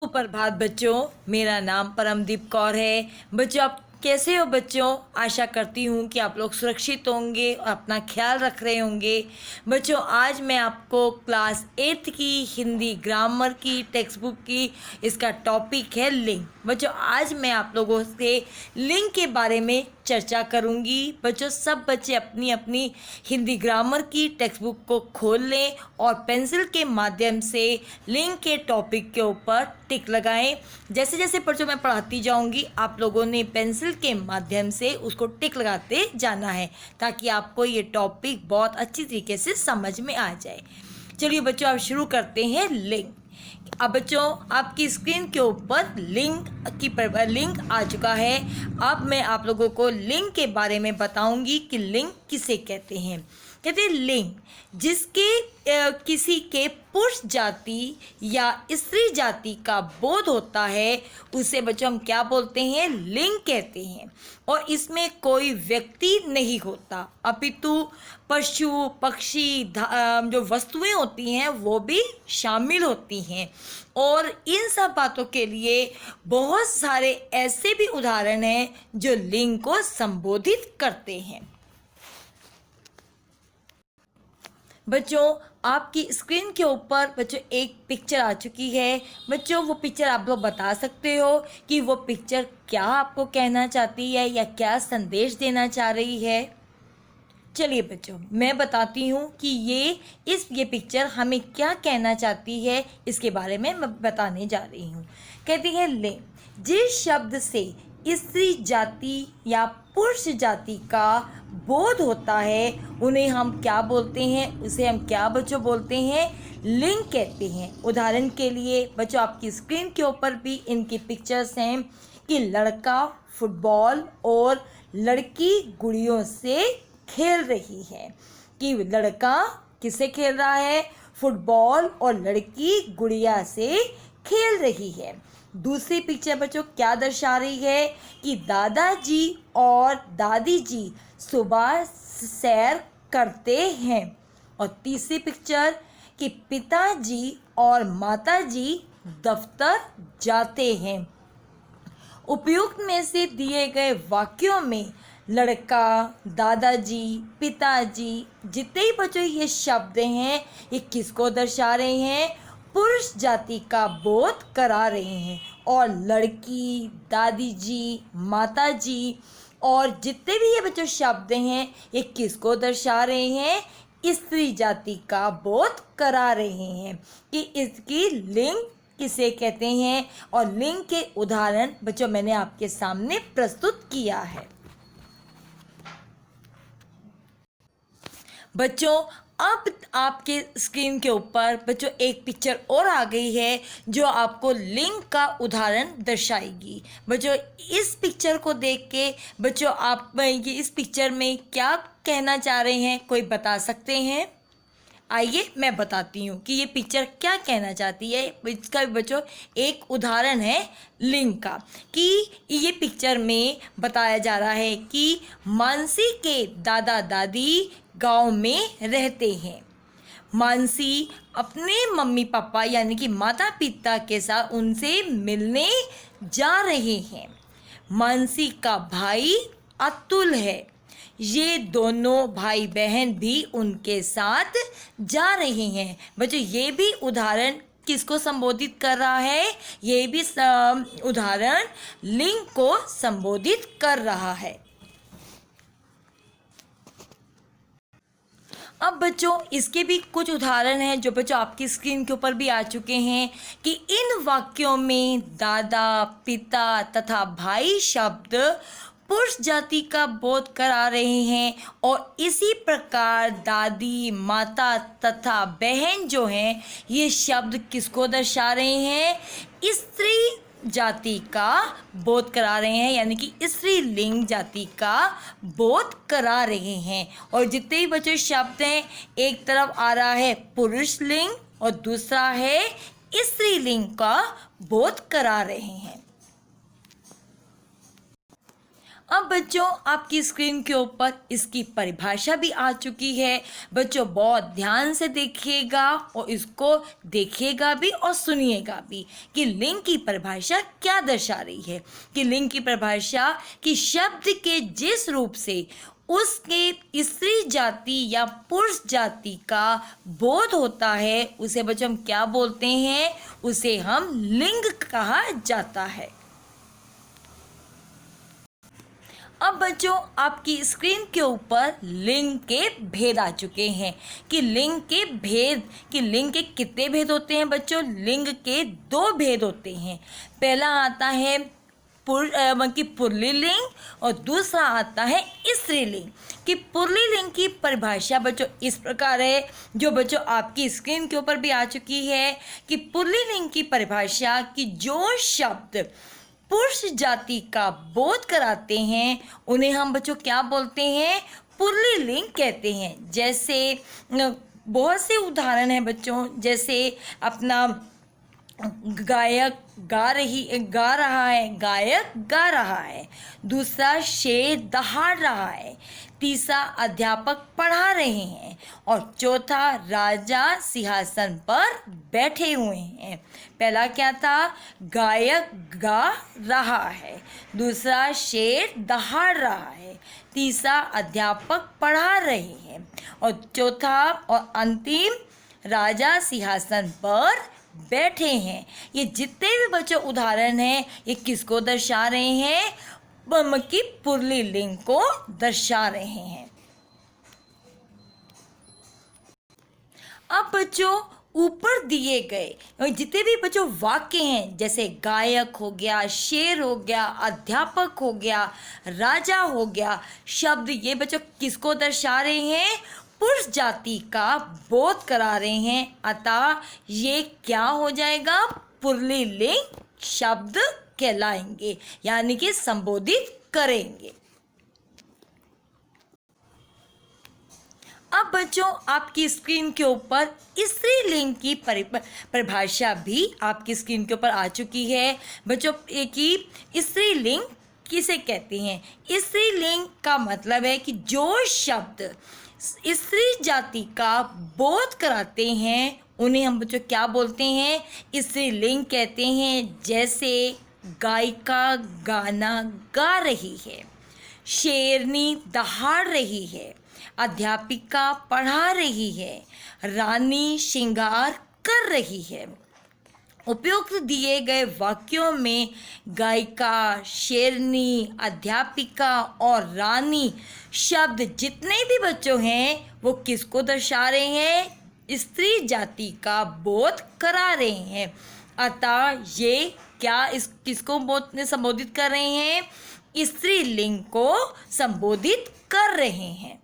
सुप्रभात बच्चों, मेरा नाम परमदीप कौर है। बच्चों, आप कैसे हो बच्चों? आशा करती हूँ कि आप लोग सुरक्षित होंगे और अपना ख्याल रख रहे होंगे। बच्चों, आज मैं आपको क्लास 8 की हिंदी ग्रामर की टेक्स्ट बुक की इसका टॉपिक है लिंग। बच्चों, आज मैं आप लोगों से लिंग के बारे में चर्चा करूंगी। बच्चों, सब बच्चे अपनी अपनी हिंदी ग्रामर की टेक्स्ट बुक को खोल लें और पेंसिल के माध्यम से लिंग के टॉपिक के ऊपर टिक लगाएं। जैसे जैसे बच्चों मैं पढ़ाती जाऊंगी, आप लोगों ने पेंसिल के माध्यम से उसको टिक लगाते जाना है ताकि आपको ये टॉपिक बहुत अच्छी तरीके से समझ में आ जाए। चलिए बच्चों, अब शुरू करते हैं लिंग। अब बच्चों, आपकी स्क्रीन के ऊपर लिंग आ चुका है। अब मैं आप लोगों को लिंग के बारे में बताऊंगी कि लिंग किसे कहते हैं। कहते हैं लिंग जिसके किसी के पुरुष जाति या स्त्री जाति का बोध होता है, उसे बच्चों हम क्या बोलते हैं? लिंग कहते हैं। और इसमें कोई व्यक्ति नहीं होता, अपितु पशु पक्षी जो वस्तुएं होती हैं वो भी शामिल होती हैं। और इन सब बातों के लिए बहुत सारे ऐसे भी उदाहरण हैं जो लिंग को संबोधित करते हैं। बच्चों, आपकी स्क्रीन के ऊपर बच्चों एक पिक्चर आ चुकी है। बच्चों, वो पिक्चर आप लोग बता सकते हो कि वो पिक्चर क्या आपको कहना चाहती है या क्या संदेश देना चाह रही है। चलिए बच्चों, मैं बताती हूँ कि ये पिक्चर हमें क्या कहना चाहती है। इसके बारे में मैं बताने जा रही हूँ। कहती है ले, जिस शब्द से स्त्री जाति या पुरुष जाति का बोध होता है उन्हें हम क्या बोलते हैं? उसे हम क्या बच्चों बोलते हैं? लिंग कहते हैं। उदाहरण के लिए बच्चों, आपकी स्क्रीन के ऊपर भी इनकी पिक्चर्स हैं कि लड़का फुटबॉल और लड़की गुड़ियों से खेल रही है। कि लड़का किससे खेल रहा है? फुटबॉल। और लड़की गुड़िया से खेल रही है। दूसरी पिक्चर बच्चों क्या दर्शा रही है कि दादाजी और दादी जी सुबह सैर करते हैं। और तीसरी पिक्चर कि पिताजी और माताजी दफ्तर जाते हैं। उपयुक्त में से दिए गए वाक्यों में लड़का, दादाजी, पिताजी, जितने ही बच्चों ये शब्द हैं ये किसको दर्शा रहे हैं? पुरुष जाति का बोध करा रहे हैं। और लड़की, दादी जी, माताजी और जितने भी ये बच्चों शब्द हैं ये किसको दर्शा रहे हैं? स्त्री जाति का बोध करा रहे हैं कि इसकी लिंग किसे कहते हैं। और लिंग के उदाहरण बच्चों मैंने आपके सामने प्रस्तुत किया है। बच्चों, अब आपके स्क्रीन के ऊपर बच्चों एक पिक्चर और आ गई है जो आपको लिंग का उदाहरण दर्शाएगी। बच्चों, इस पिक्चर को देख के बच्चों आप ये इस पिक्चर में क्या कहना चाह रहे हैं, कोई बता सकते हैं? आइए मैं बताती हूँ कि ये पिक्चर क्या कहना चाहती है। इसका बच्चों एक उदाहरण है लिंग का कि ये पिक्चर में बताया जा रहा है कि मानसी के दादा दादी गांव में रहते हैं। मानसी अपने मम्मी पापा यानी कि माता पिता के साथ उनसे मिलने जा रहे हैं। मानसी का भाई अतुल है। ये दोनों भाई बहन भी उनके साथ जा रहे हैं। बच्चों, ये भी उदाहरण किसको संबोधित कर रहा है? ये भी उदाहरण लिंग को संबोधित कर रहा है। अब बच्चों, इसके भी कुछ उदाहरण हैं जो बच्चों आपकी स्क्रीन के ऊपर भी आ चुके हैं कि इन वाक्यों में दादा, पिता तथा भाई शब्द पुरुष जाति का बोध करा रहे हैं। और इसी प्रकार दादी, माता तथा बहन जो हैं ये शब्द किसको दर्शा रहे हैं? स्त्री जाति का बोध करा रहे हैं, यानी कि स्त्रीलिंग जाति का बोध करा रहे हैं। और जितने भी बच्चे शब्द हैं, एक तरफ आ रहा है पुरुष लिंग और दूसरा है स्त्रीलिंग का बोध करा रहे हैं। अब बच्चों आपकी स्क्रीन के ऊपर इसकी परिभाषा भी आ चुकी है। बच्चों बहुत ध्यान से देखिएगा और इसको देखिएगा भी और सुनिएगा भी कि लिंग की परिभाषा क्या दर्शा रही है। कि लिंग की परिभाषा कि शब्द के जिस रूप से उसके स्त्री जाति या पुरुष जाति का बोध होता है उसे बच्चों हम क्या बोलते हैं, उसे हम लिंग कहा जाता है। अब बच्चों आपकी स्क्रीन के ऊपर लिंग के भेद आ चुके हैं। कि लिंग के भेद, कि लिंग के कितने भेद होते हैं बच्चों, लिंग के 2 भेद होते हैं। पहला आता है पुल्लिंग और दूसरा आता है स्त्रीलिंग। कि पुल्लिंग की परिभाषा बच्चों इस प्रकार है, जो बच्चों आपकी स्क्रीन के ऊपर भी आ चुकी है। कि पुल्लिंग की परिभाषा कि जो शब्द पुरुष जाति का बोध कराते हैं उन्हें हम बच्चों क्या बोलते हैं, पुल्लिंग कहते हैं। जैसे बहुत से उदाहरण हैं बच्चों, जैसे अपना गायक गा रहा है, गायक गा रहा है। दूसरा शेर दहाड़ रहा है। तीसरा अध्यापक पढ़ा रहे हैं। और चौथा राजा सिंहासन पर बैठे हुए हैं। पहला क्या था, गायक गा रहा है। दूसरा शेर दहाड़ रहा है। तीसरा अध्यापक पढ़ा रहे हैं। और चौथा और अंतिम राजा सिंहासन पर बैठे हैं। ये जितने भी बच्चों उदाहरण हैं ये किसको दर्शा रहे हैं, कि पुल्लिंग को दर्शा रहे हैं। अब बच्चों ऊपर दिए गए जितने भी बच्चों वाक्य हैं, जैसे गायक हो गया, शेर हो गया, अध्यापक हो गया, राजा हो गया, शब्द ये बच्चों किसको दर्शा रहे हैं, पुरुष जाति का बोध करा रहे हैं। अतः ये क्या हो जाएगा, पुल्लिंग शब्द कहलाएंगे, यानी कि संबोधित करेंगे। अब बच्चों आपकी स्क्रीन के ऊपर स्त्रीलिंग की परिभाषा भी आपकी स्क्रीन के ऊपर आ चुकी है। बच्चों कि स्त्रीलिंग किसे कहते हैं, स्त्रीलिंग का मतलब है कि जो शब्द स्त्री जाति का बोध कराते हैं उन्हें हम बच्चों क्या बोलते हैं, स्त्रीलिंग कहते हैं। जैसे गायिका गाना गा रही है, शेरनी दहाड़ रही है, अध्यापिका पढ़ा रही है, रानी श्रृंगार कर रही है। उपयुक्त दिए गए वाक्यों में गायिका, शेरनी, अध्यापिका और रानी शब्द जितने भी बच्चों हैं वो किसको दर्शा रहे हैं, स्त्री जाति का बोध करा रहे हैं। अतः ये क्या किसको संबोधित कर रहे हैं, स्त्रीलिंग को संबोधित कर रहे हैं।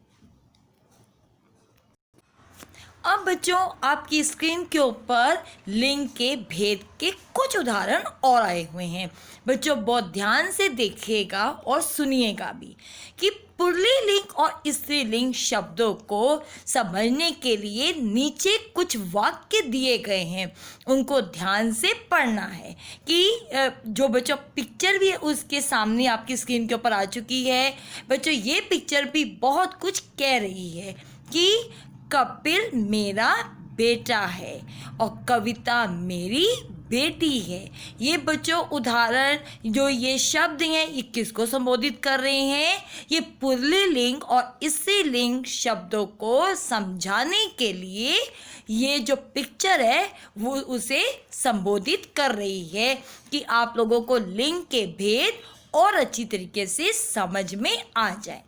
अब बच्चों आपकी स्क्रीन के ऊपर लिंग के भेद के कुछ उदाहरण और आए हुए हैं। बच्चों बहुत ध्यान से देखिएगा और सुनिएगा भी कि पुल्लिंग और स्त्रीलिंग शब्दों को समझने के लिए नीचे कुछ वाक्य दिए गए हैं, उनको ध्यान से पढ़ना है। कि जो बच्चों पिक्चर भी है उसके सामने आपकी स्क्रीन के ऊपर आ चुकी है। बच्चों ये पिक्चर भी बहुत कुछ कह रही है कि कपिल मेरा बेटा है और कविता मेरी बेटी है। ये बच्चों उदाहरण जो ये शब्द हैं ये किसको संबोधित कर रहे हैं, ये पुल्लिंग और स्त्रीलिंग शब्दों को समझाने के लिए ये जो पिक्चर है वो उसे संबोधित कर रही है कि आप लोगों को लिंग के भेद और अच्छी तरीके से समझ में आ जाए।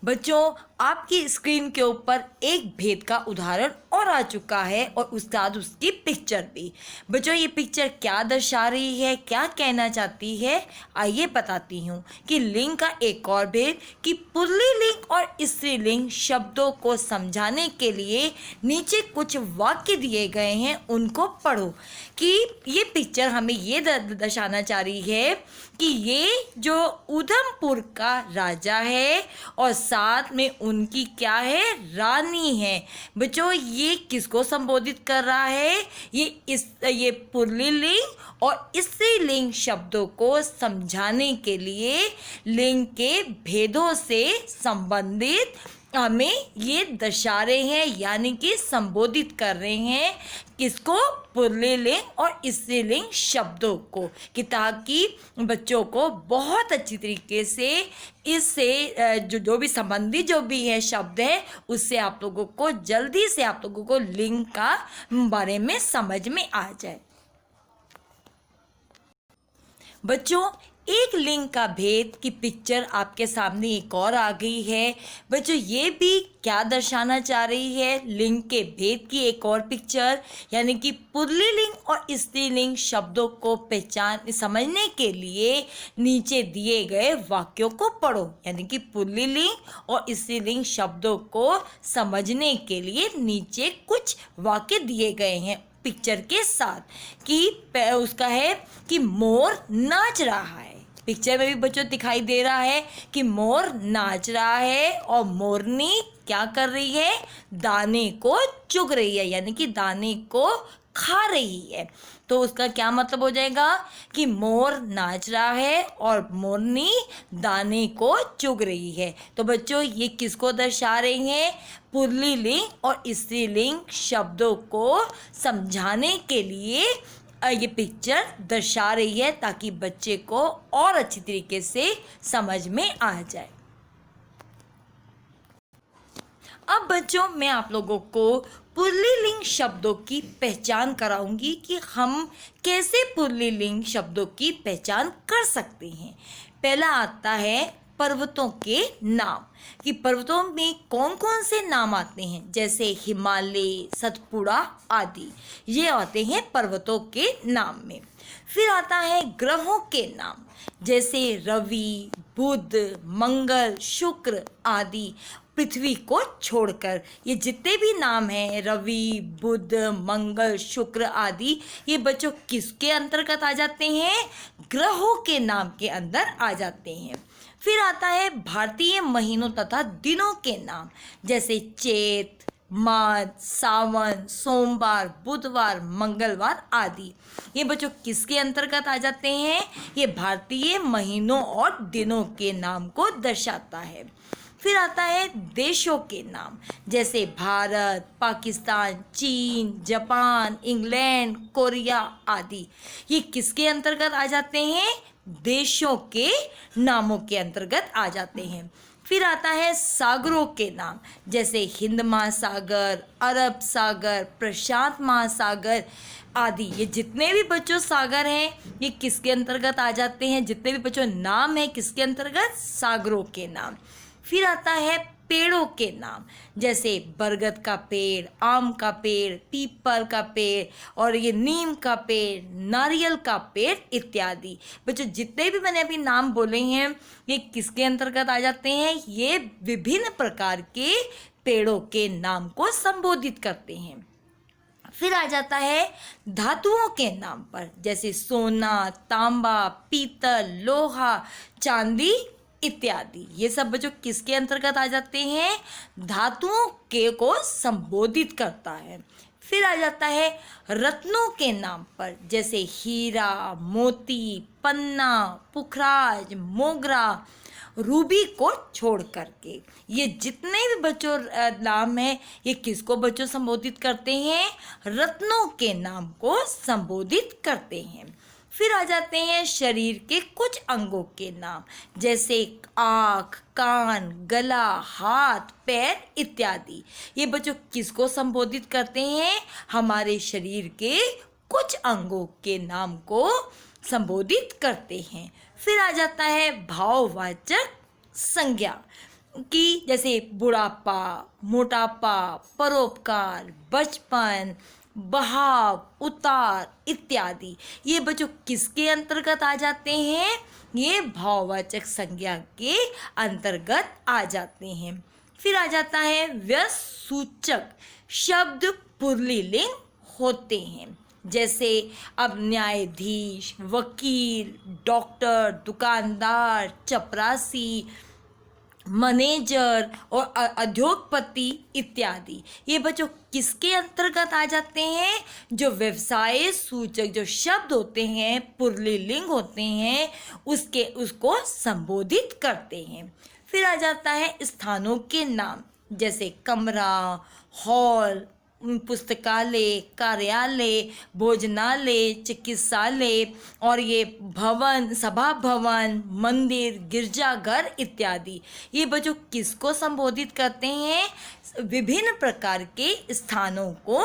बच्चों आपकी स्क्रीन के ऊपर एक भेद का उदाहरण और आ चुका है और उसके बाद उसकी पिक्चर भी। बच्चों ये पिक्चर क्या दर्शा रही है, क्या कहना चाहती है, आइए बताती हूँ। कि लिंग का एक और भेद कि पुल्लिंग और स्त्रीलिंग शब्दों को समझाने के लिए नीचे कुछ वाक्य दिए गए हैं, उनको पढ़ो। कि ये पिक्चर हमें ये दर्शाना चाह रही है कि ये जो उधमपुर का राजा है और साथ में उनकी क्या है, रानी है। बच्चों ये किसको संबोधित कर रहा है, ये पुल्लिंग और स्त्रीलिंग शब्दों को समझाने के लिए लिंग के भेदों से संबंधित हमें ये दर्शा रहे हैं, यानी कि संबोधित कर रहे हैं किसको, पुल्लिंग और स्त्रीलिंग शब्दों को, कि ताकि बच्चों को बहुत अच्छी तरीके से इससे जो भी संबंधित जो भी है शब्द है उससे आप लोगों को जल्दी से आप लोगों को लिंग का बारे में समझ में आ जाए। बच्चों एक लिंग का भेद की पिक्चर आपके सामने एक और आ गई है। बच्चों ये भी क्या दर्शाना चाह रही है, लिंग के भेद की एक और पिक्चर, यानी कि पुल्लिंग और स्त्रीलिंग शब्दों को पहचान समझने के लिए नीचे दिए गए वाक्यों को पढ़ो। यानी कि पुल्लिंग और स्त्रीलिंग शब्दों को समझने के लिए नीचे कुछ वाक्य दिए गए हैं पिक्चर के साथ, कि उसका है कि मोर नाच रहा है। पिक्चर में भी बच्चों दिखाई दे रहा है कि मोर नाच रहा है और मोरनी क्या कर रही है, दाने को चुग रही है, यानी कि दाने को खा रही है। तो उसका क्या मतलब हो जाएगा कि मोर नाच रहा है और मोरनी दाने को चुग रही है। तो बच्चों ये किसको दर्शा रही हैं, पुल्लिंग और स्त्रीलिंग शब्दों को समझाने के लिए ये पिक्चर दर्शा रही है, ताकि बच्चे को और अच्छी तरीके से समझ में आ जाए। अब बच्चों मैं आप लोगों को पुल्लिंग शब्दों की पहचान कराऊंगी कि हम कैसे पुल्लिंग शब्दों की पहचान कर सकते हैं। पहला आता है पर्वतों के नाम, कि पर्वतों में कौन कौन से नाम आते हैं, जैसे हिमालय, सतपुड़ा आदि, ये आते हैं पर्वतों के नाम में। फिर आता है ग्रहों के नाम, जैसे रवि, बुध, मंगल, शुक्र आदि, पृथ्वी को छोड़कर ये जितने भी नाम हैं, रवि, बुध, मंगल, शुक्र आदि, ये बच्चों किसके अंतर्गत आ जाते हैं, ग्रहों के नाम के अंदर आ जाते हैं। फिर आता है भारतीय महीनों तथा दिनों के नाम, जैसे चैत, माघ, सावन, सोमवार, बुधवार, मंगलवार आदि, ये बच्चों किसके अंतर्गत आ जाते हैं, ये भारतीय महीनों और दिनों के नाम को दर्शाता है। फिर आता है देशों के नाम, जैसे भारत, पाकिस्तान, चीन, जापान, इंग्लैंड, कोरिया आदि, ये किसके अंतर्गत आ जाते हैं, देशों के नामों के अंतर्गत आ जाते हैं। फिर आता है सागरों के नाम, जैसे हिंद महासागर, अरब सागर, प्रशांत महासागर आदि, ये जितने भी बच्चों सागर हैं ये किसके अंतर्गत आ जाते हैं, जितने भी बच्चों नाम हैं किसके अंतर्गत, सागरों के नाम। फिर आता है पेड़ों के नाम, जैसे बरगद का पेड़, आम का पेड़, पीपल का पेड़ और ये नीम का पेड़, नारियल का पेड़ इत्यादि। बच्चों जितने भी मैंने अभी नाम बोले हैं ये किसके अंतर्गत आ जाते हैं, ये विभिन्न प्रकार के पेड़ों के नाम को संबोधित करते हैं। फिर आ जाता है धातुओं के नाम पर, जैसे सोना, तांबा, पीतल, लोहा, चांदी इत्यादि, ये सब बच्चों किसके अंतर्गत आ जाते हैं, धातुओं के को संबोधित करता है। फिर आ जाता है रत्नों के नाम पर, जैसे हीरा, मोती, पन्ना, पुखराज, मोगरा, रूबी को छोड़ करके, ये जितने भी बच्चों नाम हैं ये किसको बच्चों संबोधित करते हैं, रत्नों के नाम को संबोधित करते हैं। फिर आ जाते हैं शरीर के कुछ अंगों के नाम, जैसे आँख, कान, गला, हाथ, पैर इत्यादि, ये बच्चों किसको संबोधित करते हैं, हमारे शरीर के कुछ अंगों के नाम को संबोधित करते हैं। फिर आ जाता है भाववाचक संज्ञा, कि जैसे बुढ़ापा, मोटापा, परोपकार, बचपन, बहाव, उतार इत्यादि, ये बच्चों किसके अंतर्गत आ जाते हैं, ये भाववाचक संज्ञा के अंतर्गत आ जाते हैं। फिर आ जाता है व्यस्त सूचक शब्द पुल्लिंग होते हैं, जैसे अब न्यायाधीश, वकील, डॉक्टर, दुकानदार, चपरासी, मैनेजर और उद्योगपति इत्यादि। ये बच्चों किसके अंतर्गत आ जाते हैं? जो व्यवसाय सूचक जो शब्द होते हैं, पुल्लिंग होते हैं, उसको संबोधित करते हैं। फिर आ जाता है स्थानों के नाम, जैसे कमरा, हॉल, पुस्तकालय, कार्यालय, भोजनालय, चिकित्सालय, और ये भवन, सभा भवन, मंदिर, गिरजाघर इत्यादि। ये बच्चों किसको संबोधित करते हैं? विभिन्न प्रकार के स्थानों को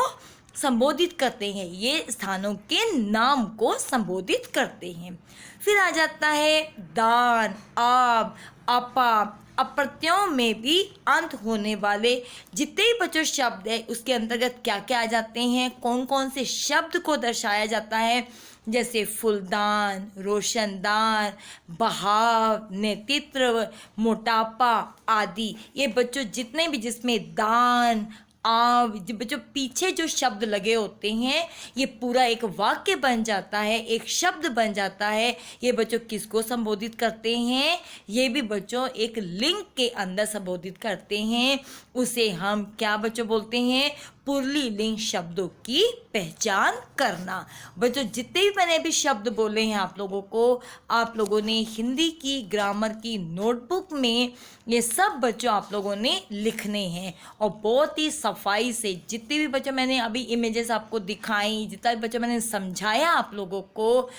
संबोधित करते हैं। ये स्थानों के नाम को संबोधित करते हैं। फिर आ जाता है दान, आप, अपा, अप्रत्ययों में भी अंत होने वाले जितने भी बच्चों शब्द है उसके अंतर्गत क्या क्या आ जाते हैं, कौन कौन से शब्द को दर्शाया जाता है, जैसे फूलदान, रोशनदान, बहाव, नेतृत्व, मोटापा आदि। ये बच्चों जितने भी जिसमें दान, बच्चों पीछे जो शब्द लगे होते हैं ये पूरा एक वाक्य बन जाता है, एक शब्द बन जाता है। ये बच्चों किसको संबोधित करते हैं? ये भी बच्चों एक लिंग के अंदर संबोधित करते हैं। उसे हम क्या बच्चों बोलते हैं? पुल्लिंग शब्दों की पहचान करना। बच्चों जितने भी मैंने अभी शब्द बोले हैं आप लोगों ने हिंदी की ग्रामर की नोटबुक में ये सब बच्चों आप लोगों ने लिखने हैं, और बहुत ही सफाई से जितने भी बच्चों मैंने अभी इमेजेस आपको दिखाई, जितना भी बच्चों मैंने समझाया आप लोगों को,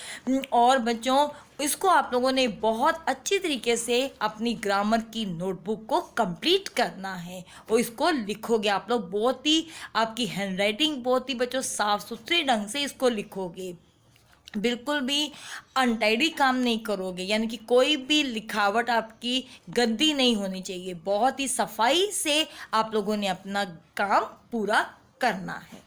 और बच्चों इसको आप लोगों ने बहुत अच्छी तरीके से अपनी ग्रामर की नोटबुक को कंप्लीट करना है और इसको लिखोगे आप लोग। बहुत ही आपकी हैंडराइटिंग बहुत ही बच्चों साफ सुथरे ढंग से इसको लिखोगे, बिल्कुल भी अनटाइडी काम नहीं करोगे, यानी कि कोई भी लिखावट आपकी गंदी नहीं होनी चाहिए। बहुत ही सफाई से आप लोगों ने अपना काम पूरा करना है।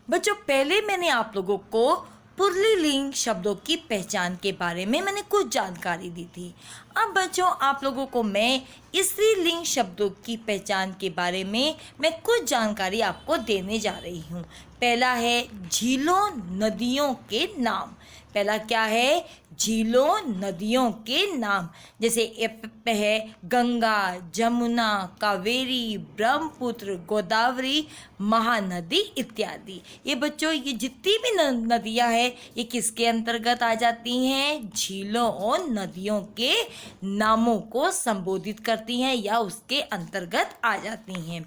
बच्चों पहले मैंने आप लोगों को पुल्लिंग शब्दों की पहचान के बारे में मैंने कुछ जानकारी दी थी। अब बच्चों आप लोगों को मैं स्त्रीलिंग शब्दों की पहचान के बारे में मैं कुछ जानकारी आपको देने जा रही हूँ। पहला है झीलों नदियों के नाम। पहला क्या है? झीलों नदियों के नाम। जैसे है गंगा, जमुना, कावेरी, ब्रह्मपुत्र, गोदावरी, महानदी इत्यादि। ये बच्चों ये जितनी भी नदियां हैं ये किसके अंतर्गत आ जाती हैं? झीलों और नदियों के नामों को संबोधित करती हैं या उसके अंतर्गत आ जाती हैं।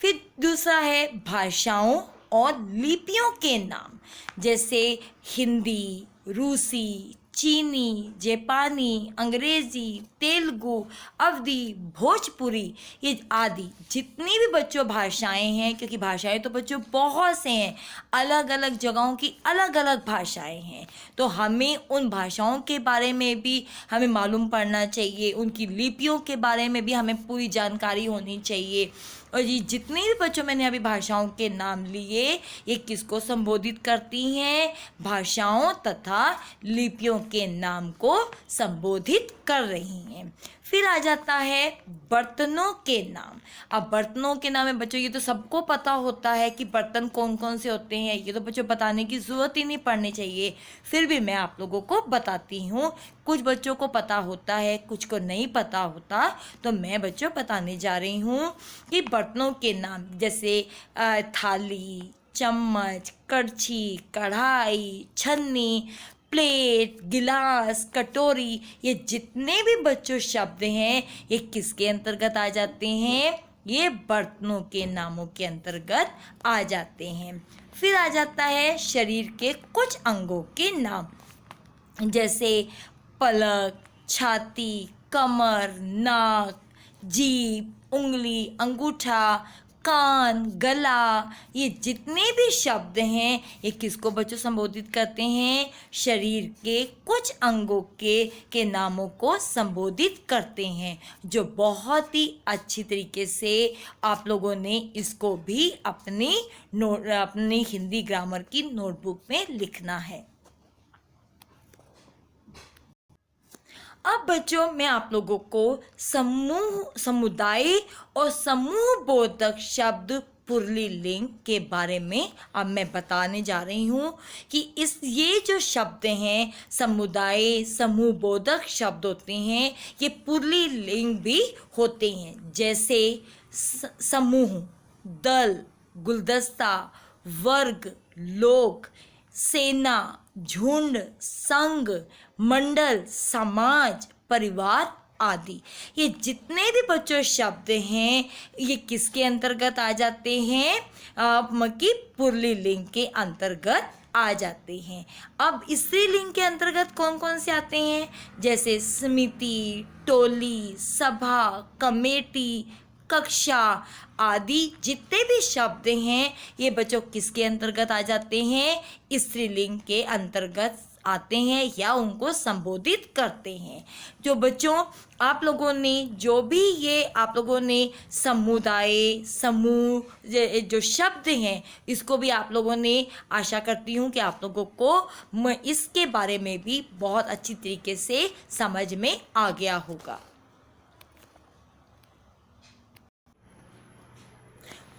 फिर दूसरा है भाषाओं और लिपियों के नाम, जैसे हिंदी, रूसी, चीनी, जापानी, अंग्रेजी, तेलुगु, अवधी, भोजपुरी, ये आदि जितनी भी बच्चों भाषाएं हैं, क्योंकि भाषाएं तो बच्चों बहुत से हैं, अलग अलग जगहों की अलग अलग भाषाएं हैं, तो हमें उन भाषाओं के बारे में भी हमें मालूम पड़ना चाहिए, उनकी लिपियों के बारे में भी हमें पूरी जानकारी होनी चाहिए। और ये जितने भी बच्चों मैंने अभी भाषाओं के नाम लिए ये किसको संबोधित करती हैं? भाषाओं तथा लिपियों के नाम को संबोधित कर रही हैं। फिर आ जाता है बर्तनों के नाम। अब बर्तनों के नाम है बच्चों, ये तो सबको पता होता है कि बर्तन कौन कौन से होते हैं, ये तो बच्चों बताने की ज़रूरत ही नहीं पड़नी चाहिए, फिर भी मैं आप लोगों को बताती हूँ। कुछ बच्चों को पता होता है, कुछ को नहीं पता होता, तो मैं बच्चों बताने जा रही हूँ कि बर्तनों के नाम, जैसे थाली, चम्मच, कड़छी, कढ़ाई, छन्नी, प्लेट, गिलास, कटोरी, ये जितने भी बच्चों शब्द हैं ये किसके अंतर्गत आ जाते हैं? ये बर्तनों के नामों के अंतर्गत आ जाते हैं। फिर आ जाता है शरीर के कुछ अंगों के नाम, जैसे पलक, छाती, कमर, नाक, जीभ, उंगली, अंगूठा, कान, गला, ये जितने भी शब्द हैं ये किसको बच्चों संबोधित करते हैं? शरीर के कुछ अंगों के नामों को संबोधित करते हैं, जो बहुत ही अच्छी तरीके से आप लोगों ने इसको भी अपनी हिंदी ग्रामर की नोटबुक में लिखना है। अब बच्चों मैं आप लोगों को समूह, समुदाय और समूह बोधक शब्द पुल्लिंग के बारे में अब मैं बताने जा रही हूँ कि ये जो शब्द हैं समुदाय समूह बोधक शब्द होते हैं, ये पुल्लिंग भी होते हैं। जैसे समूह, दल, गुलदस्ता, वर्ग, लोग, सेना, झुंड, संघ, मंडल, समाज, परिवार आदि। ये जितने भी बच्चों शब्द हैं ये किसके अंतर्गत आ जाते हैं? कि पुल्लिंग के अंतर्गत आ जाते हैं। अब स्त्रीलिंग के अंतर्गत कौन कौन से आते हैं? जैसे समिति, टोली, सभा, कमेटी, कक्षा आदि जितने भी शब्द हैं ये बच्चों किसके अंतर्गत आ जाते हैं? स्त्रीलिंग के अंतर्गत आते हैं या उनको संबोधित करते हैं। जो बच्चों आप लोगों ने जो भी ये आप लोगों ने समुदाय समूह जो शब्द हैं इसको भी आप लोगों ने आशा करती हूँ कि आप लोगों को इसके बारे में भी बहुत अच्छी तरीके से समझ में आ गया होगा।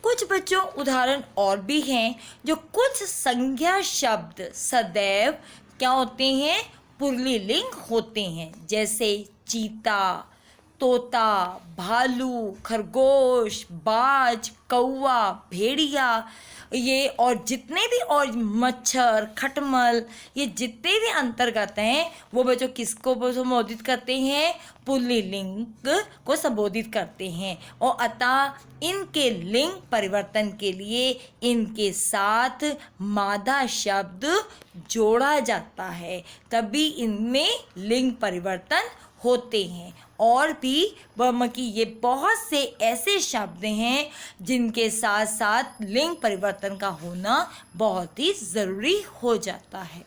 कुछ बच्चों उदाहरण और भी हैं जो कुछ संज्ञा शब्द सदैव क्या होते हैं? पुल्लिंग होते हैं। जैसे चीता, तोता, भालू, खरगोश, बाज, कौवा, भेड़िया, ये और जितने भी और मच्छर, खटमल, ये जितने भी अंतर्गत हैं वो बच्चों किसको संबोधित करते हैं? पुल्लिंग को संबोधित करते हैं। और अतः इनके लिंग परिवर्तन के लिए इनके साथ मादा शब्द जोड़ा जाता है, तभी इनमें लिंग परिवर्तन होते हैं। और भी कि ये बहुत से ऐसे शब्द हैं जिनके साथ साथ लिंग परिवर्तन का होना बहुत ही ज़रूरी हो जाता है।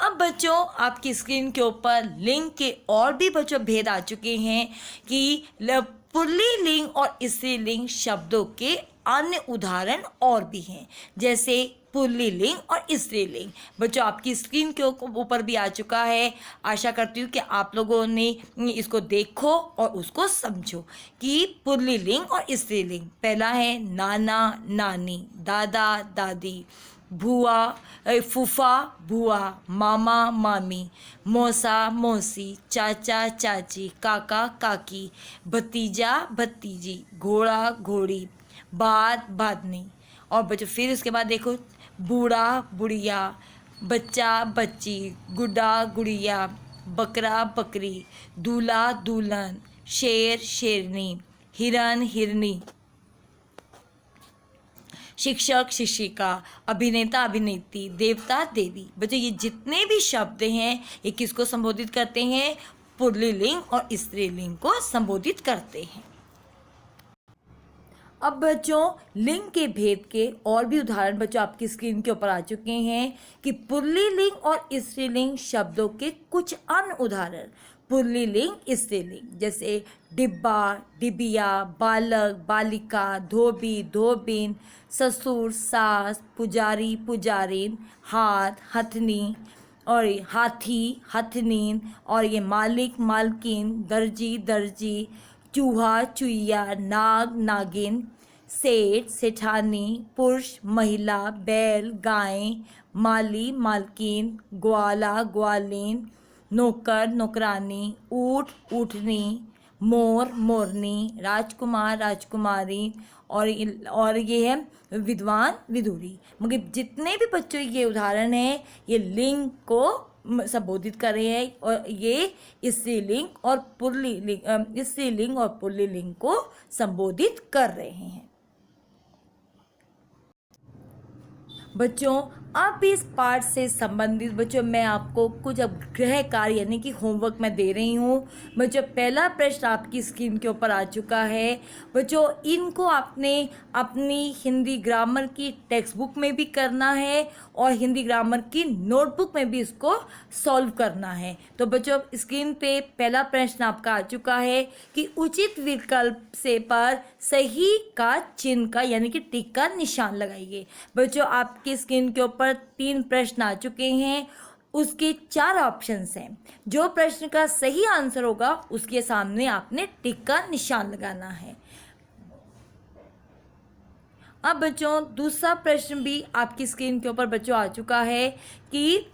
अब बच्चों आपकी स्क्रीन के ऊपर लिंग के और भी बच्चों भेद आ चुके हैं कि पुल्लिंग और स्त्रीलिंग शब्दों के अन्य उदाहरण और भी हैं। जैसे पुल्लिंग और स्त्रीलिंग बच्चों आपकी स्क्रीन के ऊपर भी आ चुका है। आशा करती हूँ कि आप लोगों ने इसको देखो और उसको समझो कि पुल्लिंग और स्त्रीलिंग। पहला है नाना नानी, दादा दादी, बुआ फूफा बुआ, मामा मामी, मौसा मौसी, चाचा चाची, काका काकी, भतीजा भतीजी, घोड़ा घोड़ी, बाद बादनी। और बच्चों फिर उसके बाद देखो बूढ़ा बुढ़िया, बच्चा बच्ची, गुड्डा गुड़िया, बकरा बकरी, दूल्हा दुल्हन, शेर शेरनी, हिरन हिरनी, शिक्षक शिक्षिका, अभिनेता अभिनेत्री, देवता देवी। बच्चों ये जितने भी शब्द हैं ये किसको संबोधित करते हैं? पुल्लिंग और स्त्रीलिंग को संबोधित करते हैं। अब बच्चों लिंग के भेद के और भी उदाहरण बच्चों आपकी स्क्रीन के ऊपर आ चुके हैं कि पुल्लिंग और स्त्रीलिंग शब्दों के कुछ अन्य उदाहरण। पुल्लिंग स्त्रीलिंग जैसे डिब्बा डिबिया, बालक बालिका, धोबी धोबिन, ससुर सास, पुजारी पुजारिन, हाथ हथनी और हाथी हथनीन, और ये मालिक मालकिन, दर्जी दर्जी, चूहा चुईया, नाग नागिन, सेठ सेठानी, पुरुष महिला, बैल गाय, माली मालकिन, ग्वाला ग्वालिन, नौकर नौकरानी, ऊँट ऊँटनी, मोर मोरनी, राजकुमार राजकुमारी, और ये है विद्वान विदुरी। मगर जितने भी बच्चों ये उदाहरण हैं ये लिंग को संबोधित कर रहे हैं और ये स्त्रीलिंग और पुल्लिंग को संबोधित कर रहे हैं। बच्चों अब इस पाठ से संबंधित बच्चों मैं आपको कुछ अब गृह कार्य यानी कि होमवर्क मैं दे रही हूँ। बच्चों पहला प्रश्न आपकी स्क्रीन के ऊपर आ चुका है। बच्चों इनको आपने अपनी हिंदी ग्रामर की टेक्स्ट बुक में भी करना है और हिंदी ग्रामर की नोटबुक में भी इसको सॉल्व करना है। तो बच्चों स्क्रीन पे पहला प्रश्न आपका आ चुका है कि उचित विकल्प से पर सही का चिन्ह का यानी कि टिक का निशान लगाइए। बच्चों आपकी स्क्रीन के ऊपर 3 प्रश्न आ चुके हैं, उसके 4 ऑप्शंस हैं। जो प्रश्न का सही आंसर होगा उसके सामने आपने टिक का निशान लगाना है। अब बच्चों दूसरा प्रश्न भी आपकी स्क्रीन के ऊपर बच्चों आ चुका है कि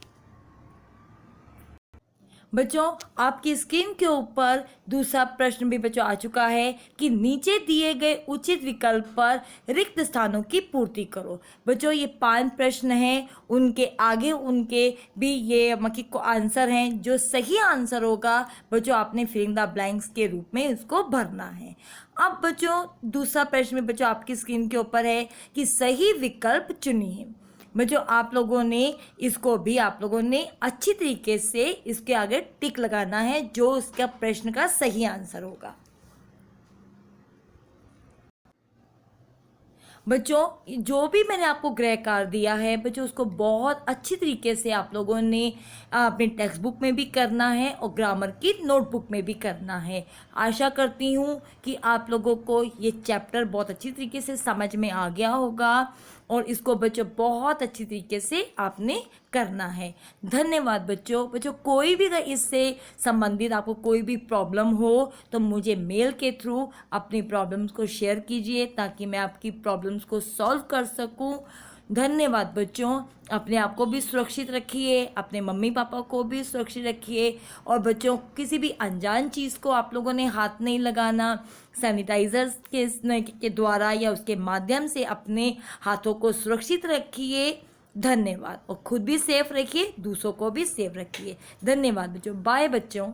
बच्चों आपकी स्क्रीन के ऊपर दूसरा प्रश्न भी बच्चों आ चुका है कि नीचे दिए गए उचित विकल्प पर रिक्त स्थानों की पूर्ति करो। बच्चों ये 5 प्रश्न हैं, उनके आगे उनके भी ये मकी को आंसर हैं। जो सही आंसर होगा बच्चों आपने फिलिंग द ब्लैंक्स के रूप में इसको भरना है। अब बच्चों दूसरा प्रश्न में बच्चों आपकी स्क्रीन के ऊपर है कि सही विकल्प चुनिए। बच्चों आप लोगों ने इसको भी आप लोगों ने अच्छी तरीके से इसके आगे टिक लगाना है जो इसका प्रश्न का सही आंसर होगा। बच्चों जो भी मैंने आपको गृह कार्य दिया है बच्चों उसको बहुत अच्छी तरीके से आप लोगों ने अपने टेक्स्ट बुक में भी करना है और ग्रामर की नोटबुक में भी करना है। आशा करती हूँ कि आप लोगों को ये चैप्टर बहुत अच्छी तरीके से समझ में आ गया होगा और इसको बच्चों बहुत अच्छी तरीके से आपने करना है। धन्यवाद बच्चों। बच्चों कोई भी अगर इससे संबंधित आपको कोई भी प्रॉब्लम हो तो मुझे मेल के थ्रू अपनी प्रॉब्लम्स को शेयर कीजिए ताकि मैं आपकी प्रॉब्लम्स को सॉल्व कर सकूं। धन्यवाद बच्चों। अपने आप को भी सुरक्षित रखिए, अपने मम्मी पापा को भी सुरक्षित रखिए और बच्चों किसी भी अनजान चीज़ को आप लोगों ने हाथ नहीं लगाना। सैनिटाइजर्स के द्वारा या उसके माध्यम से अपने हाथों को सुरक्षित रखिए। धन्यवाद और खुद भी सेफ रखिए, दूसरों को भी सेफ रखिए। धन्यवाद बच्चों। बाय बच्चों।